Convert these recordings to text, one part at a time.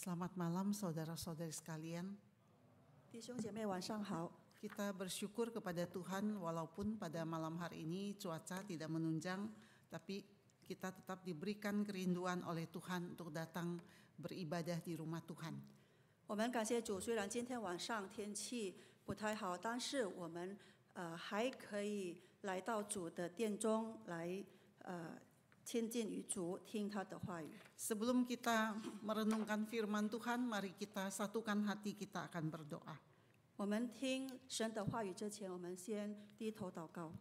Selamat malam saudara-saudari sekalian. 弟兄姐妹晚上好， Kita bersyukur kepada Tuhan walaupun pada malam hari ini cuaca tidak menunjang, tapi kita tetap diberikan kerinduan oleh Tuhan untuk datang beribadah di rumah Tuhan. 我们感谢主，虽然今天晚上天气不太好，但是我们还可以来到主的殿中来亲近于主，听他的话语。 Sebelum kita merenungkan firman Tuhan, mari kita satukan hati, kita akan berdoa. 我们听神的话语之前，我们先低头祷告。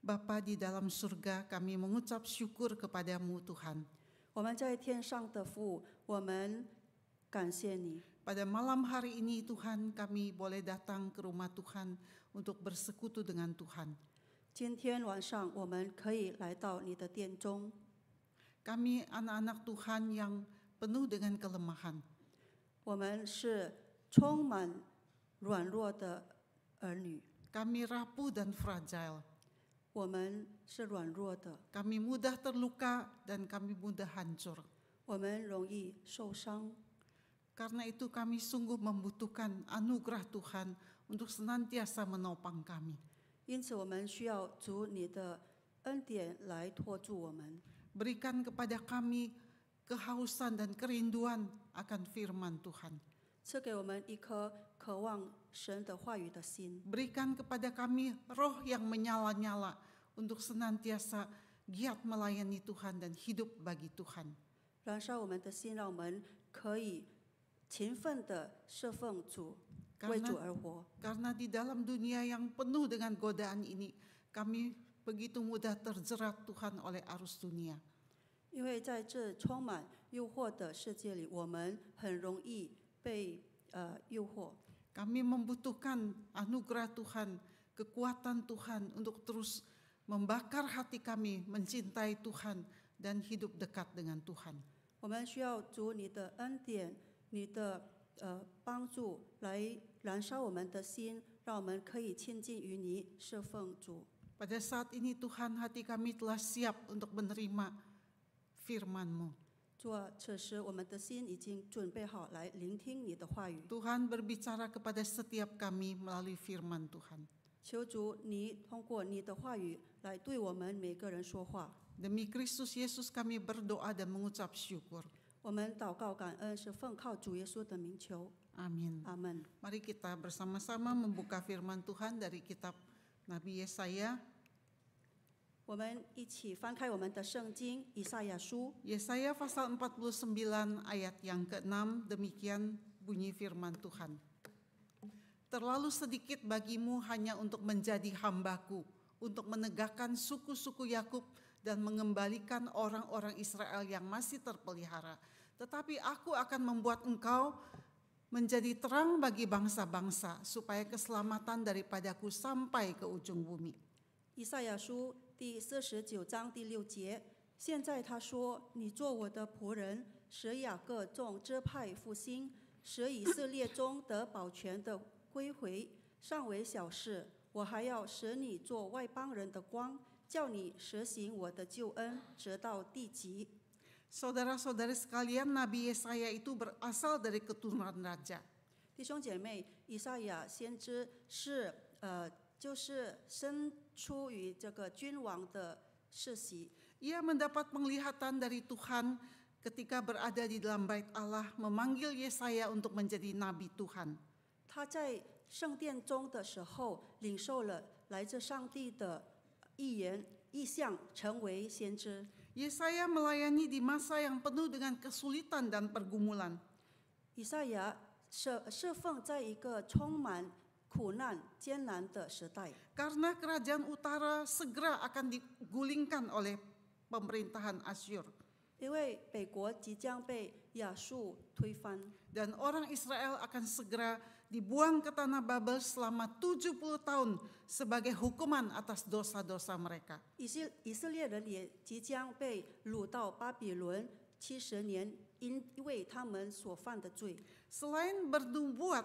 Bapa di dalam surga, kami mengucap syukur kepadamu Tuhan. 我们在天上的父，我们感谢你。 Pada malam hari ini Tuhan, kami boleh datang ke rumah Tuhan untuk bersekutu dengan Tuhan. 今天晚上我们可以来到你的殿中， Kami anak-anak Tuhan yang penuh dengan kelemahan. 我们是充满软弱的儿女， Kami rapuh dan fragile. 我们是软弱的， Kami mudah terluka dan kami mudah hancur. 我们容易受伤。 Karena itu kami sungguh membutuhkan anugerah Tuhan untuk senantiasa menopang kami. 因此，我们需要主你的恩典来托住我们， Berikan kepada kami kehausan dan kerinduan akan firman Tuhan. 赐给我们一颗渴望神的话语的心， Berikan kepada kami roh yang menyala-nyala untuk senantiasa giat melayani Tuhan dan hidup bagi Tuhan. 燃烧我们的心，让我们可以勤奋的侍奉主，为主而活。 Karena di dalam dunia yang penuh dengan godaan ini, kami begitu mudah terjerat Tuhan oleh arus dunia. 因为在这充满诱惑的世界里，我们很容易被诱惑。 Kami membutuhkan anugerah Tuhan, kekuatan Tuhan untuk terus membakar hati kami mencintai Tuhan dan hidup dekat dengan Tuhan. 我们需要主你的恩典，你的帮助来燃烧我们的心，让我们可以亲近于你，侍奉主。 Pada saat ini Tuhan, hati kami telah siap untuk menerima firman-Mu. 主啊，此时我们的心已经准备好来聆听你的话语。 Tuhan berbicara kepada setiap kami melalui firman Tuhan. 求主你通过你的话语来对我们每个人说话。 Demi Kristus Yesus kami berdoa dan mengucap syukur. 我们祷告感恩是奉靠主耶稣的名求， Amin. 阿门。 Mari kita bersama-sama membuka firman Tuhan dari kitab Nabi Yesaya. 我们一起翻开我们的圣经以赛亚书 Yesaya pasal 49 ayat yang ke-6, demikian bunyi firman Tuhan. Terlalu sedikit bagimu hanya untuk menjadi hambaku, untuk menegakkan suku-suku Yakub dan mengembalikan orang-orang Israel yang masih terpelihara. Tetapi aku akan membuat engkau menjadi terang bagi bangsa-bangsa, supaya keselamatan daripadaku sampai ke ujung bumi. 以赛亚书第49章第6节，现在他说：“你做我的仆人，使雅各众支派复兴，使以色列中得保全的归回，尚为小事。我还要使你做外邦人的光，叫你实行我的救恩，直到地极。” Saudara-saudari sekalian, Nabi Yesaya itu berasal dari keturunan raja. 弟兄姐妹，以赛亚先知是就是生出于这个君王的世袭。 Ia mendapat penglihatan dari Tuhan ketika berada di dalam bait Allah, memanggil Yesaya untuk menjadi nabi Tuhan. 他在圣殿中的时候，领受了来自上帝的预言意象，成为先知。 Yesaya melayani di masa yang penuh dengan kesulitan dan pergumulan. 以赛亚侍奉在一个充满苦难、艰难的时代， Karena kerajaan utara segera akan digulingkan oleh pemerintahan Asyur. 因为北国即将被亚述推翻， Dan orang Israel akan segera dibuang ke tanah Babel selama 70 tahun sebagai hukuman atas dosa-dosa mereka. 以色列人也即将被掳到巴比伦70年，因为他们所犯的罪。 Selain bernubuat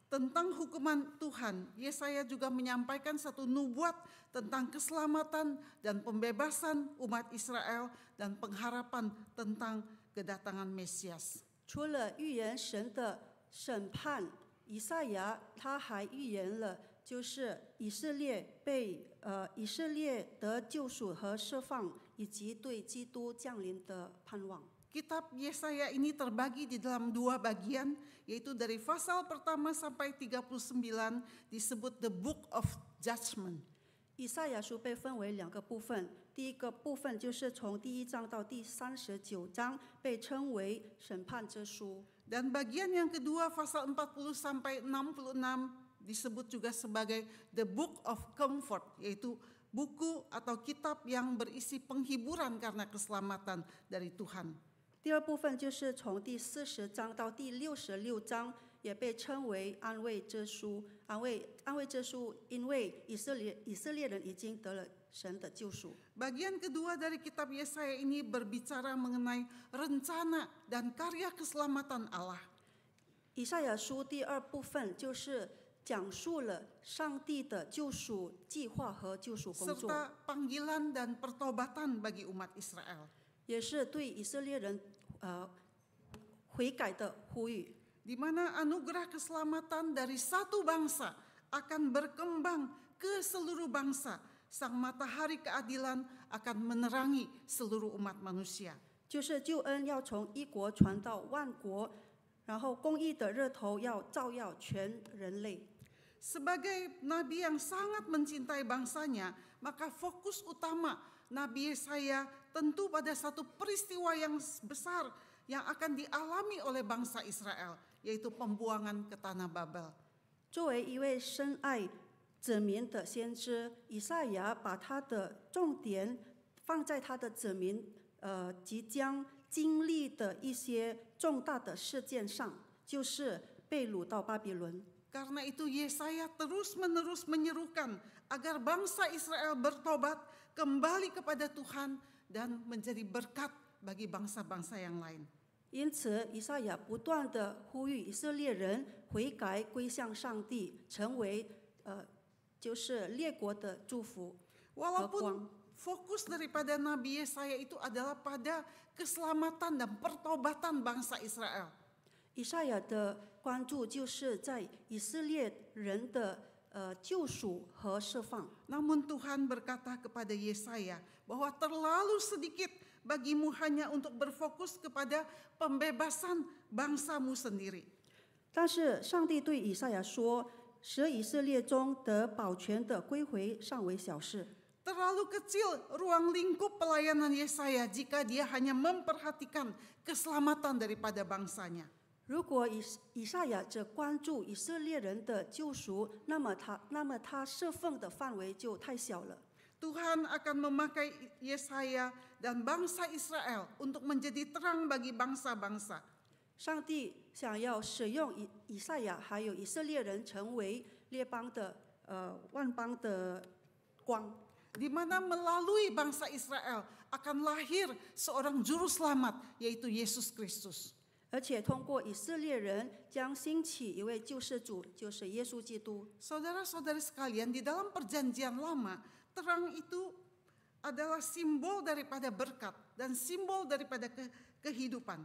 tentang hukuman Tuhan, Yesaya juga menyampaikan satu nubuat tentang keselamatan dan pembebasan umat Israel dan pengharapan tentang kedatangan Mesias. 除了预言神的审判，以赛亚他还预言了，就是以色列得救赎和释放，以及对基督降临的盼望。Kitab Yesaya ini terbagi di dalam 2 bagian, yaitu dari pasal pertama sampai 39 disebut the Book of Judgment. 以赛亚书被分为2个部分，第一个部分就是从第1章到第39章，被称为审判之书。 Dan bagian yang kedua pasal 40 sampai 66 disebut juga sebagai the Book of Comfort, yaitu buku atau kitab yang berisi penghiburan karena keselamatan dari Tuhan. 第二部分就是从第40章到第66章，也被称为安慰之书。安慰之书，因为以色列人已经得了神的救赎。 Bagian kedua dari kitab Yesaya ini berbicara mengenai rencana dan karya keselamatan Allah. 以赛亚书第2部分就是讲述了上帝的救赎计划和救赎工作， serta panggilan dan pertobatan bagi umat Israel. 也是对以色列人悔改的呼吁。 Di mana anugerah keselamatan dari satu bangsa akan berkembang ke seluruh bangsa. Sang matahari keadilan akan menerangi seluruh umat manusia. 就是救恩要从一国传到万国，然后公义的日头要照耀全人类。 Sebagai nabi yang sangat mencintai bangsanya, maka fokus utama Nabi Yesaya tentu pada satu peristiwa yang besar yang akan dialami oleh bangsa Israel, yaitu pembuangan ke tanah Babel. 作为一位深爱子民的先知，以赛亚把他的重点放在他的子民即将经历的一些重大的事件上，就是被掳到巴比伦。 Karena itu Yesaya terus-menerus menyerukan agar bangsa Israel bertobat, kembali kepada Tuhan dan menjadi berkat bagi bangsa-bangsa yang lain. 因此，以赛亚不断地呼吁以色列人悔改，归向上帝，成为就是列国的祝福和光。 Walaupun fokus daripada Nabi Yesaya itu adalah pada keselamatan dan pertobatan bangsa Israel. 以赛亚的关注就是在以色列人的救赎和释放。 Namun Tuhan berkata kepada Yesaya bahwa terlalu sedikit bagimu hanya untuk berfokus kepada pembebasan bangsamu sendiri. 但是上帝对以赛亚说：“使以色列中得保全的归回尚为小事。” Terlalu kecil ruang lingkup pelayanan Yesaya jika dia hanya memperhatikan keselamatan daripada bangsanya. 如果以赛亚只关注以色列人的救赎，那么他侍奉的范围就太小了。 Tuhan akan memakai Yesaya dan bangsa Israel untuk menjadi terang bagi bangsa-bangsa. 上帝想要使用以赛亚还有以色列人成为列邦的万邦的光， Di mana melalui bangsa Israel akan lahir seorang juru selamat, yaitu Yesus Kristus. 而且通过以色列人将兴起一位救世主，就是耶稣基督。 Saudara-saudari sekalian, di dalam perjanjian lama, terang itu adalah simbol daripada berkat dan simbol daripada kehidupan.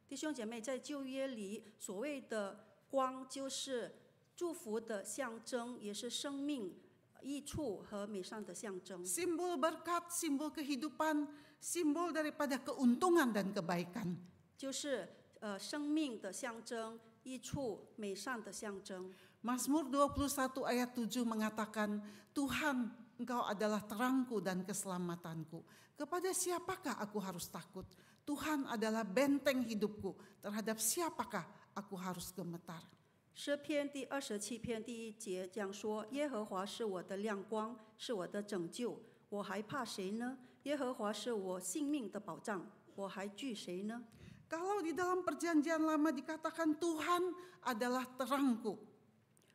弟兄姐妹，在旧约里，所谓的光就是祝福的象征，也是生命、益处和美善的象征。 Simbol berkat, simbol kehidupan, simbol daripada keuntungan dan kebaikan. 就是生命的象征、益处、美善的象征。 Mazmur 21 ayat 7 mengatakan, Tuhan, Engkau adalah terangku dan keselamatanku. Kepada siapakah aku harus takut? Tuhan adalah benteng hidupku. Terhadap siapakah aku harus gemetar? 诗篇第27篇第1节这样说：耶和华是我的亮光，是我的拯救，我还怕谁呢？耶和华是我性命的保障，我还惧谁呢？ Kalau di dalam perjanjian lama dikatakan Tuhan adalah terangku,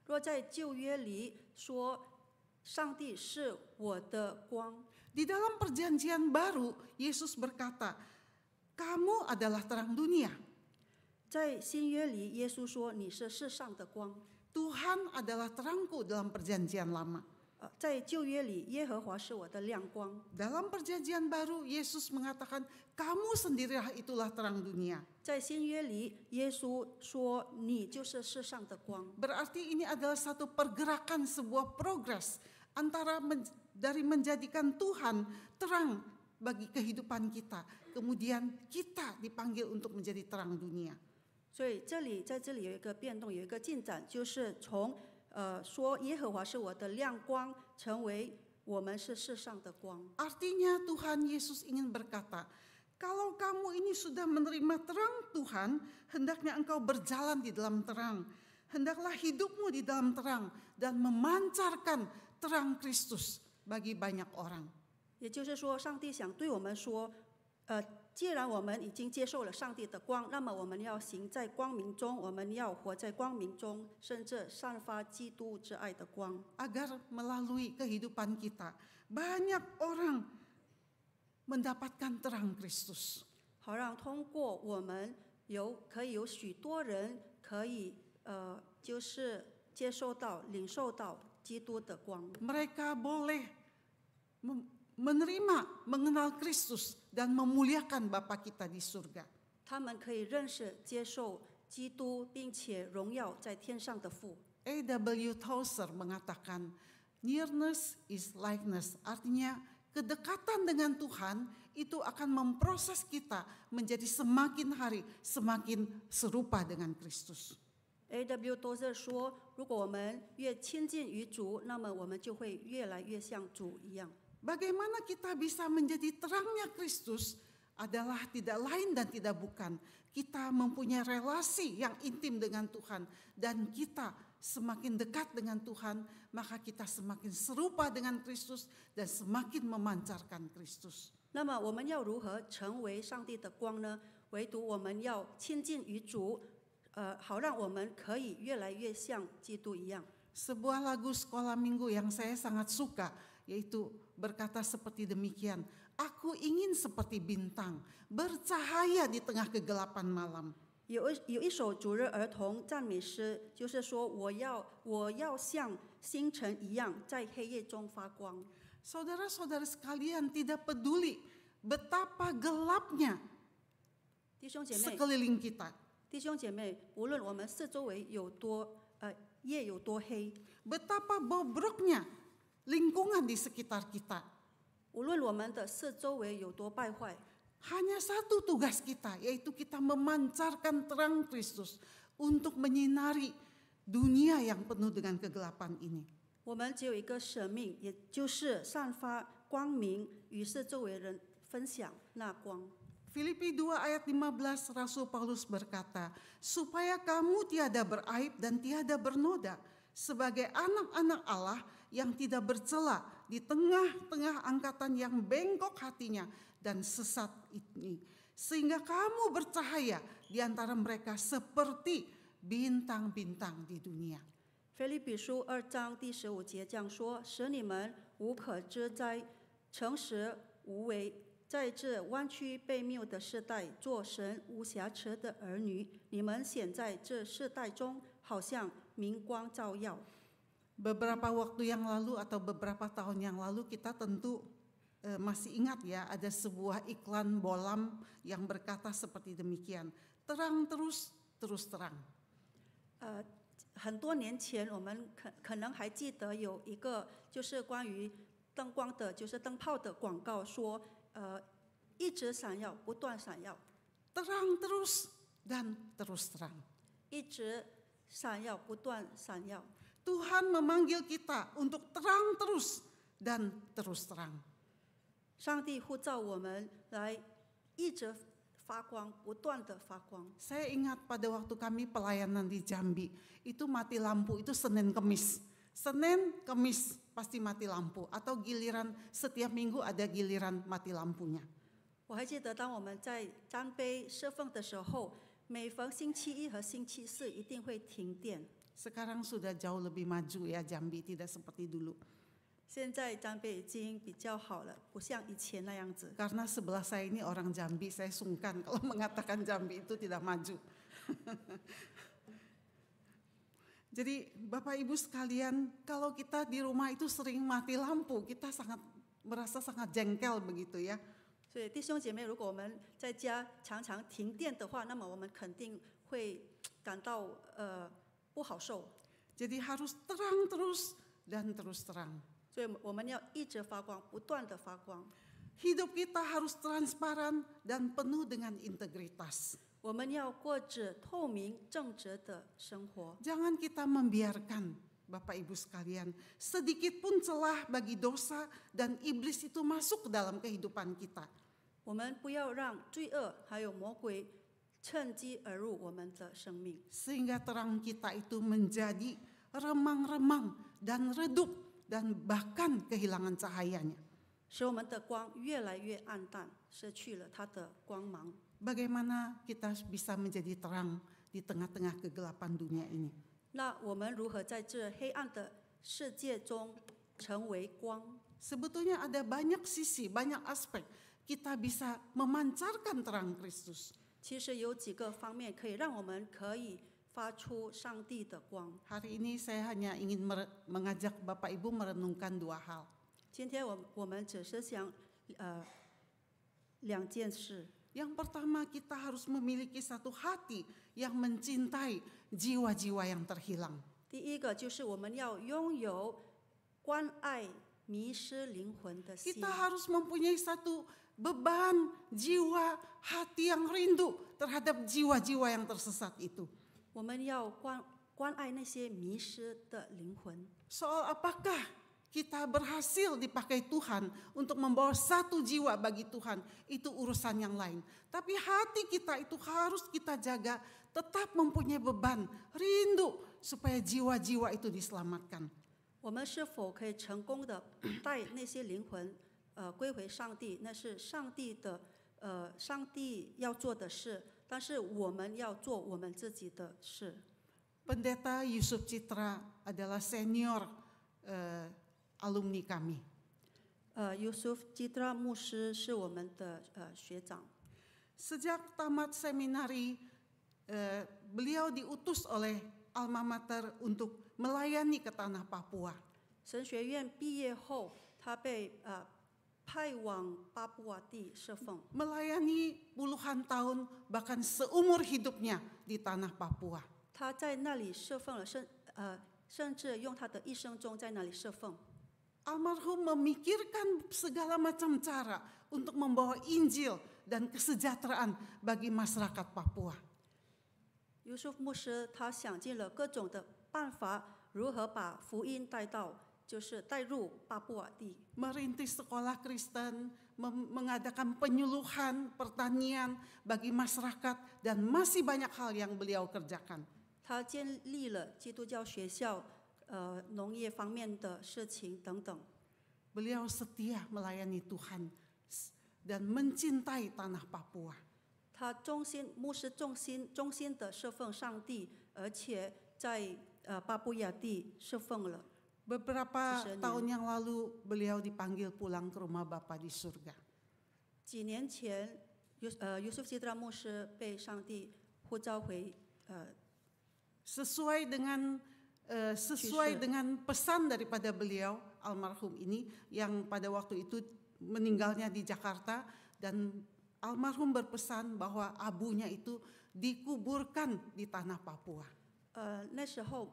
若在旧约里说上帝是我的光， di dalam perjanjian baru Yesus berkata, kamu adalah terang dunia. 在新约里，耶稣说你是世上的光。 Tuhan adalah terangku dalam perjanjian lama. 在旧约里，耶和华是我的亮光。 Dalam perjanjian baru, Yesus mengatakan, kamu sendirilah itulah terang dunia. 在新约里，耶稣说：“你就是世上的光。” Berarti ini adalah satu pergerakan, sebuah progres antara dari menjadikan Tuhan terang bagi kehidupan kita. Kemudian kita dipanggil untuk menjadi terang dunia. 所以在这里有一个变动，有一个进展，就是从说耶和华是我的亮光，成为我们是世上的光。 Artinya Tuhan Yesus ingin berkata, kalau kamu ini sudah menerima terang Tuhan, hendaknya engkau berjalan di dalam terang. Hendaklah hidupmu di dalam terang dan memancarkan terang Kristus bagi banyak orang. 也就是说，上帝想对我们说，既然我们已经接受了上帝的光，那么我们要行在光明中，我们要活在光明中，甚至散发基督之爱的光。 Agar melalui kehidupan kita, banyak orang mendapatkan terang Kristus. 好让通过我们可以有许多人可以就是接受到、领受到基督的光。 Mereka boleh menerima, mengenal Kristus dan memuliakan Bapa kita di surga. 他们可以认识、接受基督，并且荣耀在天上的父。 A.W. Tozer mengatakan, nearness is likeness. Artinya kedekatan dengan Tuhan itu akan memproses kita menjadi semakin hari semakin serupa dengan Kristus. A.W. Tozer 说，如果我们越亲近于主，那么我们就会越来越像主一样。 Bagaimana kita bisa menjadi terangnya Kristus adalah tidak lain dan tidak bukan. Kita mempunyai relasi yang intim dengan Tuhan dan kita semakin dekat dengan Tuhan, maka kita semakin serupa dengan Kristus dan semakin memancarkan Kristus. 那么我们要如何成为上帝的光呢？唯独我们要亲近于主，好让我们可以越来越像基督一样。 Sebuah lagu sekolah minggu yang saya sangat suka, yaitu berkata seperti demikian, aku ingin seperti bintang, bercahaya di tengah kegelapan malam. 有一首主日儿童赞美诗，就是说我要像星辰一样，在黑夜中发光。 Saudara-saudara sekalian, tidak peduli betapa gelapnya 弟兄姐妹， sekeliling kita, 弟兄姐妹，无论我们四周围夜有多黑， betapa bobroknya lingkungan di sekitar kita. 无论我们的四周围有多败坏， Hanya satu tugas kita, yaitu kita memancarkan terang Kristus untuk menyinari dunia yang penuh dengan kegelapan ini. 我们只有一个使命，也就是散发光明，与四周围人分享那光。 Filipi 2 ayat 15 Rasul Paulus berkata, supaya kamu tiada beraib dan tiada bernoda, sebagai anak-anak Allah yang tidak bercela di tengah-tengah angkatan yang bengkok hatinya dan sesat ini, sehingga kamu bercahaya di antara mereka seperti bintang-bintang di dunia. 腓立比书2章第15节这样说：“使你们无可遮摘，诚实无为，在这弯曲悖谬的世代，做神无瑕疵的儿女。你们显在这世代中，好像明光照耀。” Beberapa waktu yang lalu atau beberapa tahun yang lalu kita tentu masih ingat ya, ada sebuah iklan bolam yang berkata seperti demikian, terang terus, terus terang. 很多年前，我们可能还记得有一个就是关于灯光的，就是灯泡的广告说，一直闪耀，不断闪耀， Terang terus dan terus terang. 一直闪耀，不断闪耀。 Tuhan memanggil kita untuk terang terus dan terus terang. 上帝呼召我们来一直发光，不断的发光。 Saya ingat pada waktu kami pelayanan di Jambi, itu mati lampu itu Senin Kemis. Senin Kemis pasti mati lampu, atau giliran setiap minggu ada giliran mati lampunya. 我还记得，当我们在沾杯侍奉的时候，每逢星期一和星期四一定会停电。 Sekarang sudah jauh lebih maju ya Jambi, tidak seperti dulu. 现在沾杯已经比较好了，不像以前那样子。 Karena sebelah saya ini orang Jambi, saya sungkan kalau mengatakan Jambi itu tidak maju. Jadi Bapak Ibu sekalian, kalau kita di rumah itu sering mati lampu, kita merasa sangat jengkel begitu ya. 所以弟兄姐妹，如果我们在家常常停电的话，那么我们肯定会感到不好受。 Jadi harus terang terus dan terus terang. 所以我们要一直发光，不断的发光。 Hidup kita harus transparan dan penuh dengan integritas. 我们要过着透明正直的生活。 Jangan kita membiarkan Bapak Ibu sekalian, sedikit pun celah bagi dosa dan iblis itu masuk ke dalam kehidupan kita. 我们不要让罪恶还有魔鬼趁机而入我们的生命， Sehingga terang kita itu menjadi remang-remang dan redup dan bahkan kehilangan cahayanya. 使我们的光越来越暗淡，失去了它的光芒。 Bagaimana kita bisa menjadi terang di tengah-tengah kegelapan dunia ini? 那我们如何在这黑暗的世界中成为光？ Sebetulnya ada banyak sisi, banyak aspek kita bisa memancarkan terang Kristus. 其实有几个方面可以让我们可以发出上帝的光。 Hari ini saya hanya ingin mengajak Bapak Ibu merenungkan dua hal. 今天我们只是想两件事。 Yang pertama, kita harus memiliki satu hati yang mencintai jiwa-jiwa yang terhilang. 第一个就是我们要拥有关爱迷失灵魂的心。 Kita harus mempunyai satu beban jiwa, hati yang rindu terhadap jiwa-jiwa yang tersesat itu. 我们要关爱那些迷失的灵魂。 Soal apakah kita berhasil dipakai Tuhan untuk membawa satu jiwa bagi Tuhan, itu urusan yang lain. Tapi hati kita itu harus kita jaga, tetap mempunyai beban, rindu supaya jiwa-jiwa itu diselamatkan. 我们是否可以成功的带那些灵魂归回上帝？那是上帝要做的事，但是我们要做我们自己的事。 Pendeta Yusuf Citra adalah senior alumni kami. Yusuf Citra 牧师是我们的学长。 Sejak tamat seminari, beliau diutus oleh Alma Mater untuk melayani ke tanah Papua. 神学院毕业后，他被派往巴布亚地侍奉， Melayani puluhan tahun, bahkan seumur hidupnya di tanah Papua. 他在那里侍奉了，甚至用他的一生中在那里侍奉。 Almarhum memikirkan segala macam cara untuk membawa Injil dan kesejahteraan bagi masyarakat Papua. Yusuf 牧师他想尽了各种的办法，如何把福音就是带入巴布亚地。 Merintis sekolah Kristen, mengadakan penyuluhan pertanian bagi masyarakat, dan masih banyak hal yang beliau kerjakan. 他建立了基督教学校，农业方面的事情等等。 Beliau setia melayani Tuhan dan mencintai tanah Papua. 他牧师忠心的侍奉上帝，而且在巴布亚地侍奉了。 Beberapa tahun yang lalu beliau dipanggil pulang ke rumah Bapa di surga. 几年前，Yusuf Citra 牧师被上帝呼召回Sesuai dengan pesan daripada beliau almarhum ini yang pada waktu itu meninggalnya di Jakarta, dan almarhum berpesan bahwa abunya itu dikuburkan di tanah Papua. 那时候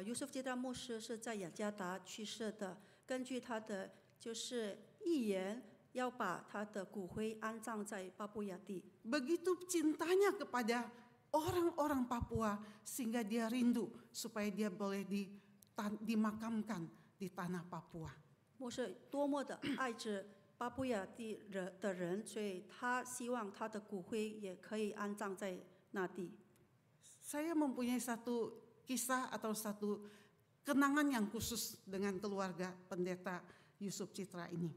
，Yusuf Citra 牧师是在雅加达去世的。根据他的就是预言，要把他的骨灰安葬在巴布亚地。 Begitu cintanya kepada orang-orang Papua sehingga dia rindu supaya dia boleh dimakamkan di tanah Papua. 牧师多么的爱着巴布亚地的人，所以他希望他的骨灰也可以安葬在那地。 Saya mempunyai satu kisah atau satu kenangan yang khusus dengan keluarga pendeta Yusuf Citra ini.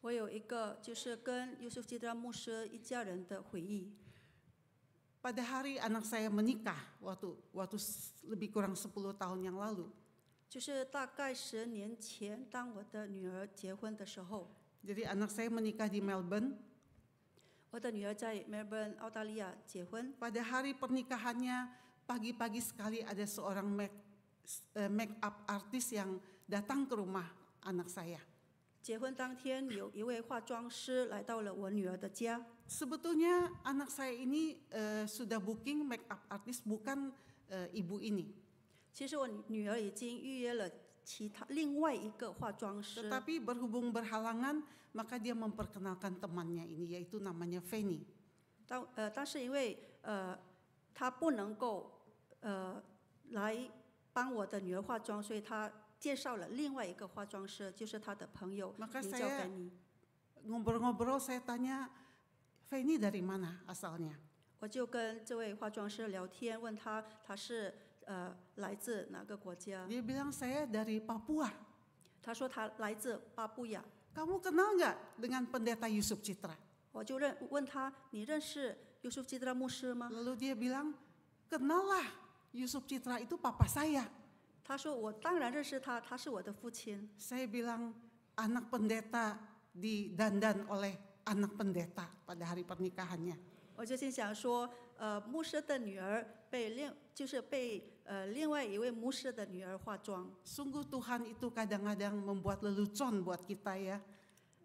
我有一个就是跟 Yusuf Citra 牧师一家人的回忆。 Pada hari anak saya menikah, waktu lebih kurang 10 tahun yang lalu. 就是大概10年前，当我的女儿结婚的时候， Jadi anak saya menikah di Melbourne. 我的女儿在 Melbourne 澳大利亚结婚。 Pada hari pernikahannya, pagi-pagi sekali ada seorang make up artis yang datang ke rumah anak saya. 结婚当天，有一位化妆师来到了我女儿的家。 Sebetulnya anak saya ini sudah booking make up artist, bukan ibu ini. 其实我女儿已经预约了另外一个化妆师， Tetapi berhubung berhalangan, maka dia memperkenalkan temannya ini, yaitu namanya Fanny. 但是因为她不能够来帮我的女儿化妆，所以她介绍了另外一个化妆师，就是她的朋友， Maka 名叫 saya Fanny。 ngobrol-ngobrol, saya tanya, Fanny dari mana asalnya? 我就跟这位化妆师聊天，问她是来自哪个国家？ Dia bilang, saya dari Papua. 她说她来自巴布亚。 Kamu kenal nggak dengan pendeta Yusuf Citra? 我就问她，你认识Yusuf Citra牧师吗？ Lalu dia bilang, kenal lah, Yusuf Citra itu papa saya. 她说我当然认识他，他是我的父亲。 Saya bilang, anak pendeta didandan oleh anak pendeta pada hari pernikahannya. 我就心想说，牧师的女儿被另外一位牧师的女儿化妆。 Sungguh Tuhan itu kadang-kadang membuat lelucon buat kita ya,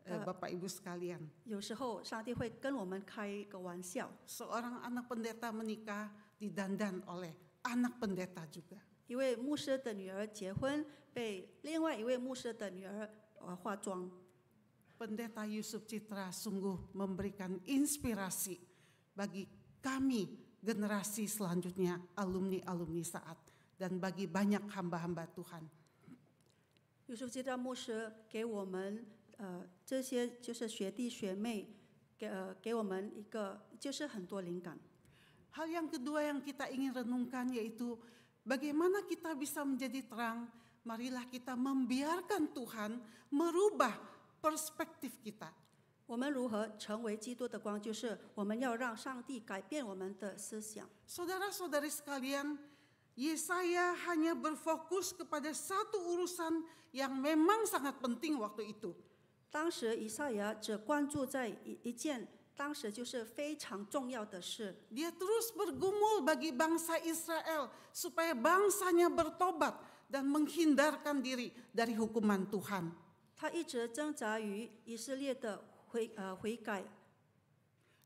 Bapak Ibu sekalian. 有时候上帝会跟我们开一个玩笑， Seorang anak pendeta menikah didandan oleh anak pendeta juga. 一位牧师的女儿结婚，被另外一位牧师的女儿化妆。 Pendeta Yusuf Citra sungguh memberikan inspirasi bagi kami generasi selanjutnya, alumni-alumni saat, dan bagi banyak hamba-hamba Tuhan. Yusuf Citra牧师给我们这些就是学弟学妹，给我们一个就是很多灵感。 Hal yang kedua yang kita ingin renungkan yaitu bagaimana kita bisa menjadi terang. Marilah kita membiarkan Tuhan merubah perspektif kita. 我们如何成为基督的光？就是我们要让上帝改变我们的思想。 Saudara-saudari sekalian, Yesaya hanya berfokus kepada satu urusan yang memang sangat penting waktu itu. 当时以赛亚只关注在一件当时就是非常重要的事。 Dia terus bergumul bagi bangsa Israel supaya bangsanya bertobat dan menghindarkan diri dari hukuman Tuhan. 他一直挣扎于以色列的悔改，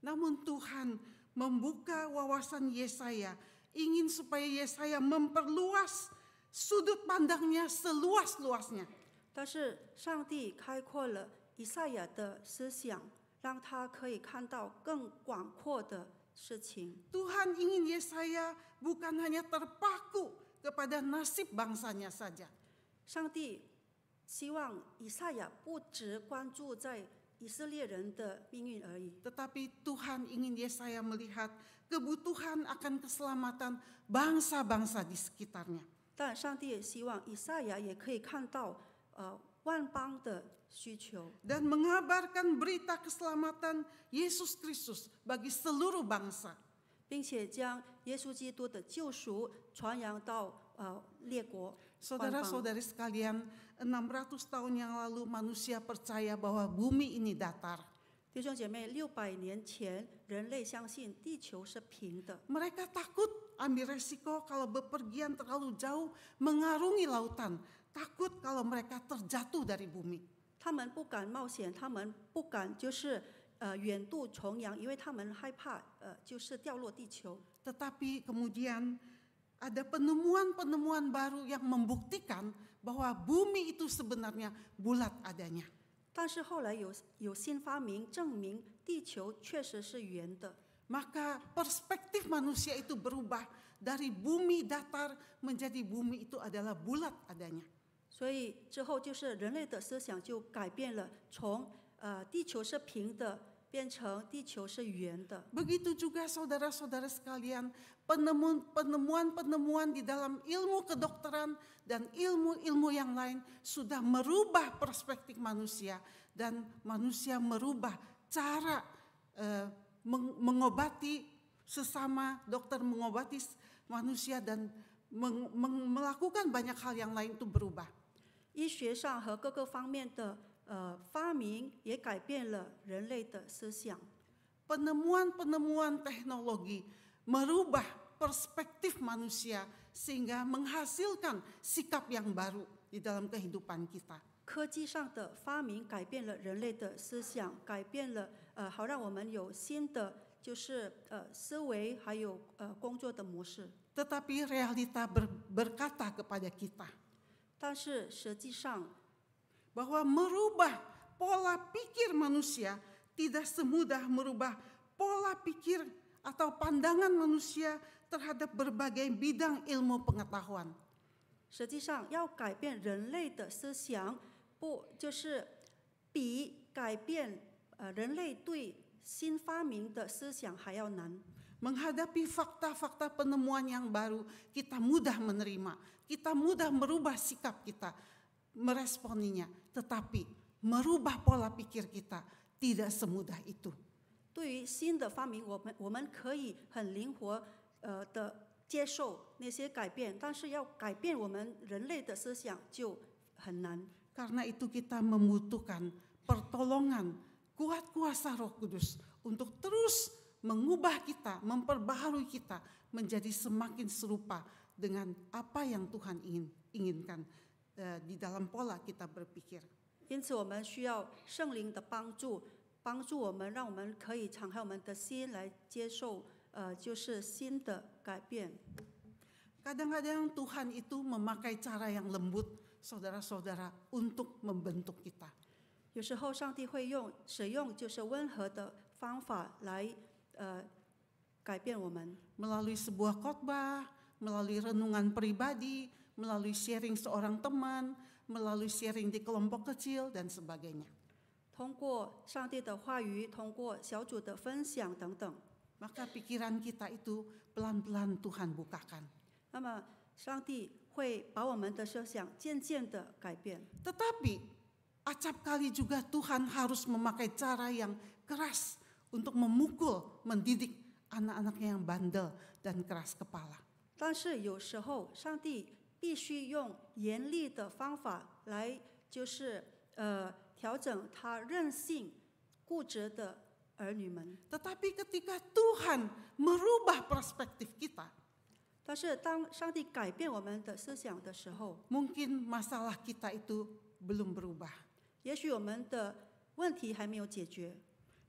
Namun Tuhan membuka wawasan Yesaya, ingin supaya Yesaya memperluas sudut pandangnya seluas-luasnya. 但是上帝开阔了以赛亚的思想，让他可以看到更广阔的事情。 Tuhan ingin Yesaya bukan hanya terpaku kepada nasib bangsanya saja. 上帝希望以赛亚不只关注在以色列人的命运而已， Tetapi Tuhan ingin Yesaya melihat kebutuhan akan keselamatan bangsa-bangsa di sekitarnya. 但上帝也希望以赛亚也可以看到万邦的需求， Dan mengabarkan berita keselamatan Yesus Kristus bagi seluruh bangsa. 并且将耶稣基督的救赎传扬到列国万邦。 Saudara-saudari sekalian, 600 tahun yang lalu manusia percaya bahwa bumi ini datar. 弟兄姐妹，600年前人类相信地球是平的， Mereka takut ambil resiko kalau bepergian terlalu jauh mengarungi lautan. Takut kalau mereka terjatuh dari bumi. 他们不敢冒险，他们不敢就是远渡重洋，因为他们害怕就是掉落地球。 Tetapi kemudian ada penemuan-penemuan baru yang membuktikan bahwa bumi itu sebenarnya bulat adanya. 但是后来有新发明证明地球确实是圆的， Maka perspektif manusia itu berubah dari bumi datar menjadi bumi itu adalah bulat adanya. 所以之后就是人类的思想就改变了，从地球是平的变成地球是圆的。 Begitu juga saudara-saudara sekalian, penemuan-penemuan di dalam ilmu kedokteran dan ilmu-ilmu yang lain sudah merubah perspektif manusia dan manusia merubah cara mengobati sesama, dokter mengobati manusia dan melakukan banyak hal yang lain itu berubah. 医学上和各个方面的发明也改变了人类的思想。 Penemuan-penemuan teknologi merubah perspektif manusia sehingga menghasilkan sikap yang baru di dalam kehidupan kita. 科技上的发明改变了人类的思想，改变了好让我们有新的就是思维，还有工作的模式。 Tetapi realita berkata kepada kita 但是实际上， bahwa merubah pola pikir manusia tidak semudah merubah pola pikir atau pandangan manusia terhadap berbagai bidang ilmu pengetahuan. 实际上要改变人类的思想，不就是比改变人类对新发明的思想还要难。 Menghadapi fakta-fakta penemuan yang baru, kita mudah menerima, kita mudah merubah sikap kita, meresponinya. Tetapi merubah pola pikir kita tidak semudah itu. 对于新的发明，我们可以很灵活的接受那些改变，但是要改变我们人类的思想就很难。 Karena itu kita membutuhkan pertolongan kuat kuasa Roh Kudus untuk terus mengubah kita, memperbaharui kita menjadi semakin serupa dengan apa yang Tuhan inginkan di dalam pola kita berpikir. 因此，我们需要圣灵的帮助，帮助我们，让我们可以敞开我们的心来接受就是新的改变。 Kadang-kadang Tuhan itu memakai cara yang lembut, saudara-saudara, untuk membentuk kita. 有时候，上帝会使用就是温和的方法来改变我们。 Melalui sebuah khotbah, melalui renungan pribadi, melalui sharing seorang teman, melalui sharing di kelompok kecil, dan sebagainya. 通过上帝的话语，通过小组的分享等等。 Maka pikiran kita itu pelan-pelan Tuhan bukakan. 那么，上帝会把我们的思想渐渐的改变。 Tetapi acap kali juga Tuhan harus memakai cara yang keras untuk memukul, mendidik anak-anaknya yang bandel dan keras kepala. 但是有时候，上帝必须用严厉的方法来，就是调整他任性、固执的儿女们。 Tetapi ketika Tuhan merubah perspektif kita, 但是当上帝改变我们的思想的时候， mungkin masalah kita itu belum berubah. 也许我们的问题还没有解决，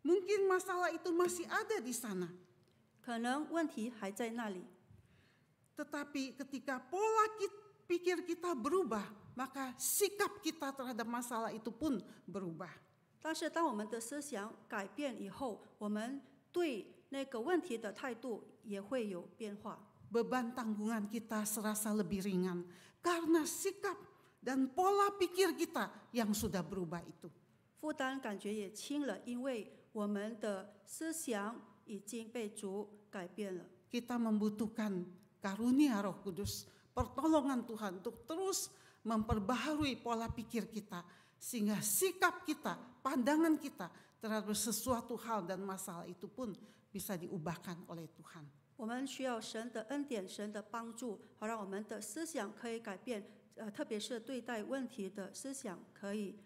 Mungkin masalah itu masih ada di sana. 可能问题还在那里。 Tetapi ketika pola pikir kita berubah, maka sikap kita terhadap masalah itu pun berubah. 但是当我们的思想改变以后，我们对那个问题的态度也会有变化。 Beban tanggungan kita serasa lebih ringan karena sikap dan pola pikir kita yang sudah berubah itu. 负担感觉也轻了，因为我们的思想已经被主改变了。 Kita membutuhkan karunia Roh Kudus, pertolongan Tuhan untuk terus memperbaharui pola pikir kita sehingga sikap kita, pandangan kita terhadap sesuatu hal dan masalah itu pun bisa diubahkan oleh Tuhan. 我们需要神的恩典、神的帮助，好让我们的思想可以改变，特别是对待问题的思想可以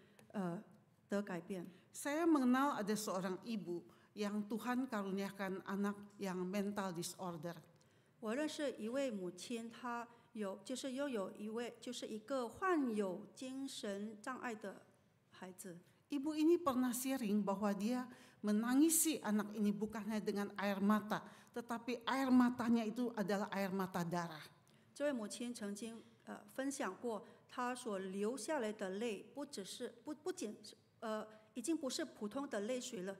得改变。 Saya mengenal ada seorang ibu yang Tuhan karuniakan anak yang mental disorder. 我认识一位母亲，她拥有一个患有精神障碍的孩子。 Ibu ini pernah sharing bahwa dia menangisi anak ini bukan hanya dengan air mata, tetapi air matanya itu adalah air mata darah. 这位母亲曾经分享过，她所流下来的泪，不仅已经不是普通的泪水了，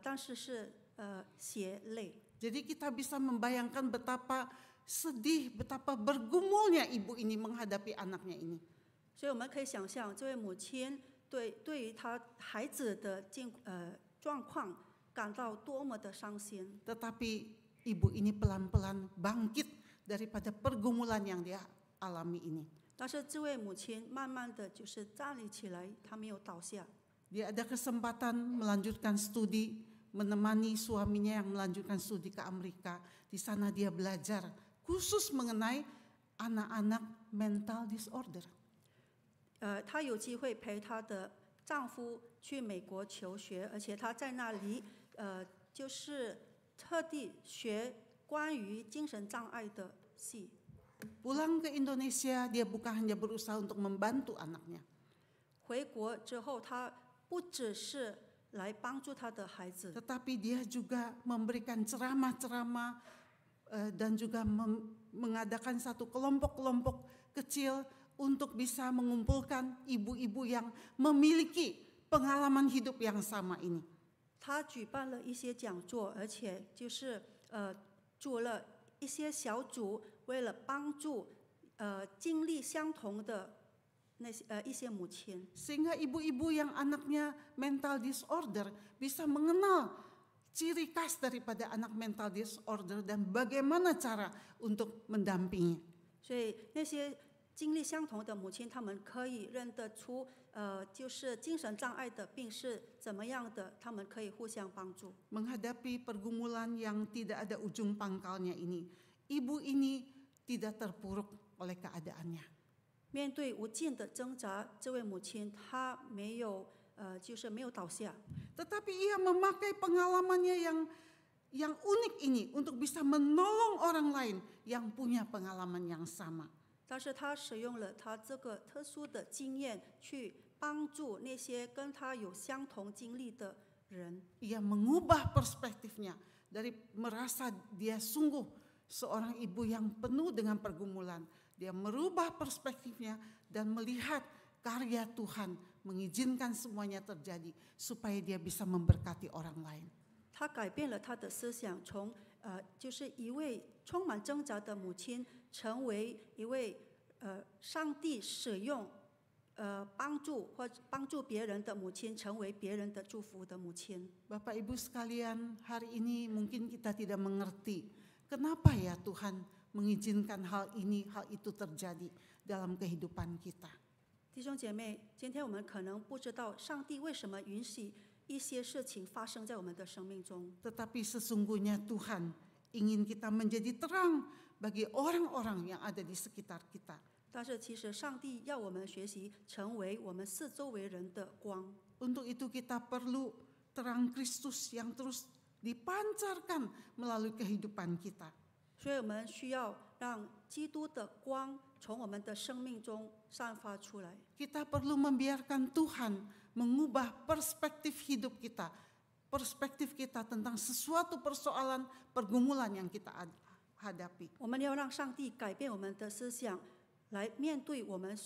但是是血泪。 Jadi kita bisa membayangkan betapa sedih, betapa bergumulnya ibu ini menghadapi anaknya ini. 所以我们可以想象，这位母亲对于她孩子的状况感到多么的伤心。 Tetapi ibu ini pelan-pelan bangkit daripada pergumulan yang dia alami ini. 但是这位母亲慢慢的就是站立起来，她没有倒下。 Dia ada kesempatan melanjutkan studi, menemani suaminya yang melanjutkan studi ke Amerika. Di sana dia belajar khusus mengenai anak-anak mental disorder. 她有机会陪她的丈夫去美国求学，而且她在那里就是特地学关于精神障碍的系。Pulang ke Indonesia, dia bukan hanya berusaha untuk membantu anaknya, 回国之后，他不只是来帮助他的孩子， tetapi dia juga memberikan ceramah-ceramah dan juga mengadakan satu kelompok-kelompok kecil untuk bisa mengumpulkan ibu-ibu yang memiliki pengalaman hidup yang sama ini. 他举办了一些讲座，而且就是做了一些小组，为了帮助经历相同的那些一些母亲， Sehingga ibu-ibu yang anaknya mental disorder bisa mengenal ciri khas daripada anak mental disorder dan bagaimana cara untuk mendampingi. 所以那些经历相同的母亲，她们可以认得出就是精神障碍的病是怎么样的，她们可以互相帮助。 Menghadapi pergumulan yang tidak ada ujung pangkalnya ini, ibu ini tidak terpuruk oleh keadaannya. 面对无尽的挣扎，这位母亲她没有就是没有倒下， Tetapi ia memakai pengalamannya yang unik ini untuk bisa menolong orang lain yang punya pengalaman yang sama. 但是她使用了她这个特殊的经验去帮助那些跟她有相同经历的人。 Ia mengubah perspektifnya dari merasa dia sungguh seorang ibu yang penuh dengan pergumulan. Dia merubah perspektifnya dan melihat karya Tuhan mengizinkan semuanya terjadi supaya dia bisa memberkati orang lain. 她改变了她的思想，从就是一位充满挣扎的母亲，成为一位上帝使用帮助别人的母亲，成为别人的祝福的母亲。 Bapak Ibu sekalian, hari ini mungkin kita tidak mengerti kenapa ya Tuhan mengizinkan hal itu terjadi dalam kehidupan kita. 弟兄姐妹，今天我们可能不知道上帝为什么允许一些事情发生在我们的生命中， Tetapi sesungguhnya Tuhan ingin kita menjadi terang bagi orang-orang yang ada di sekitar kita. 但是其实上帝要我们学习成为我们四周围人的光。 Untuk itu kita perlu terang Kristus yang terus dipancarkan melalui kehidupan kita. 所以我们需要让基督的光从我们的生命中散发出来。 Kita perlu membiarkan Tuhan mengubah perspektif hidup kita. Perspektif kita tentang sesuatu persoalan pergumulan yang kita hadapi. 我们要让上帝改变我们的思想，来面对我们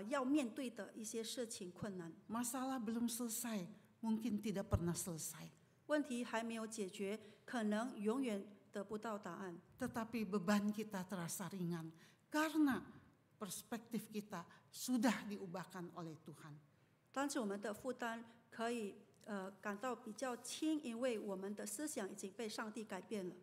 要面对的一些事情困难。 Masalah belum selesai, mungkin tidak pernah selesai. 问题还没有解决，可能永远得不到答案。 Tetapi beban kita terasa ringan karena perspektif kita sudah diubahkan oleh Tuhan. 但是我们的负担可以感到比较轻，因为我们的思想已经被上帝改变了。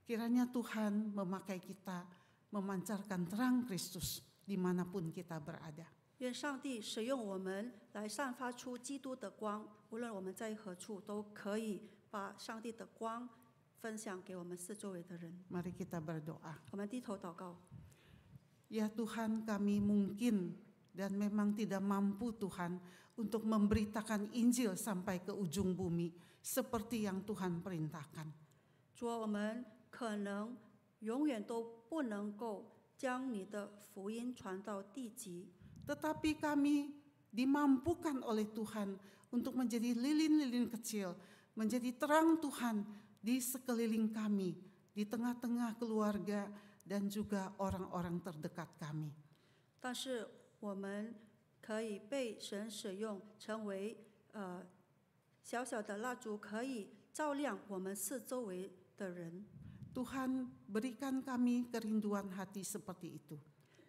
Kiranya Tuhan memakai kita memancarkan terang Kristus dimanapun kita berada. 愿上帝使用我们来散发出基督的光，无论我们在何处，都可以把上帝的光分享给我们四周围的人。 Mari kita berdoa. 我们低头祷告。 Ya Tuhan, kami mungkin dan memang tidak mampu Tuhan untuk memberitakan Injil sampai ke ujung bumi seperti yang Tuhan perintahkan. 主啊，我们可能永远都不能够将你的福音传到地极， Tetapi kami dimampukan oleh Tuhan untuk menjadi lilin-lilin kecil, menjadi terang Tuhan di sekeliling kami, di tengah-tengah keluarga dan juga orang-orang terdekat kami. 但是我们可以被神使用，成为小小的蜡烛，可以照亮我们四周围的人。 Tuhan, berikan kami kerinduan hati seperti itu.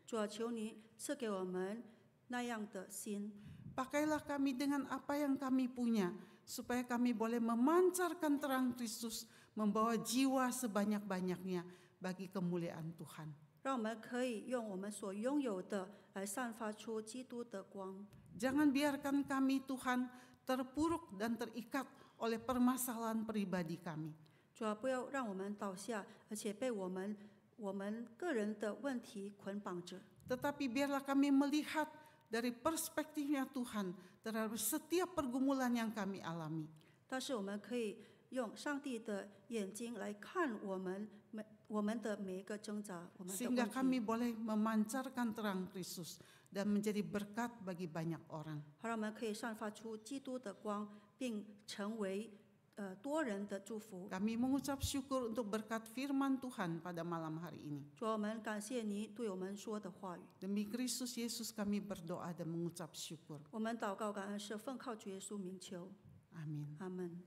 主啊，求你赐给我们那样的心， Pakailah kami dengan apa yang kami punya, supaya kami boleh memancarkan terang Kristus, membawa jiwa sebanyak-banyaknya bagi kemuliaan Tuhan. 让我们可以用我们所拥有的来散发出基督的光。 Jangan biarkan kami Tuhan terpuruk dan terikat oleh permasalahan pribadi kami. 主啊，不要让我们倒下，而且被我们个人的问题捆绑着。 Tetapi biarlah kami melihat dari perspektifnya Tuhan terhadap setiap pergumulan yang kami alami. 但是我们可以用上帝的眼睛来看我们的每一个挣扎，我们的 Sehingga 问 kami 题， boleh memancarkan terang Kristus dan menjadi berkat bagi banyak orang. 好让我们可以散发出基督的光，并成为多人的祝福。 Kami mengucap syukur untuk berkat firman Tuhan pada malam hari ini. 主啊，我们感谢你对我们说的话语， Demi Kristus Yesus kami berdoa dan mengucap syukur. 我们祷告感恩是奉靠主耶稣名求， Amin. 阿门。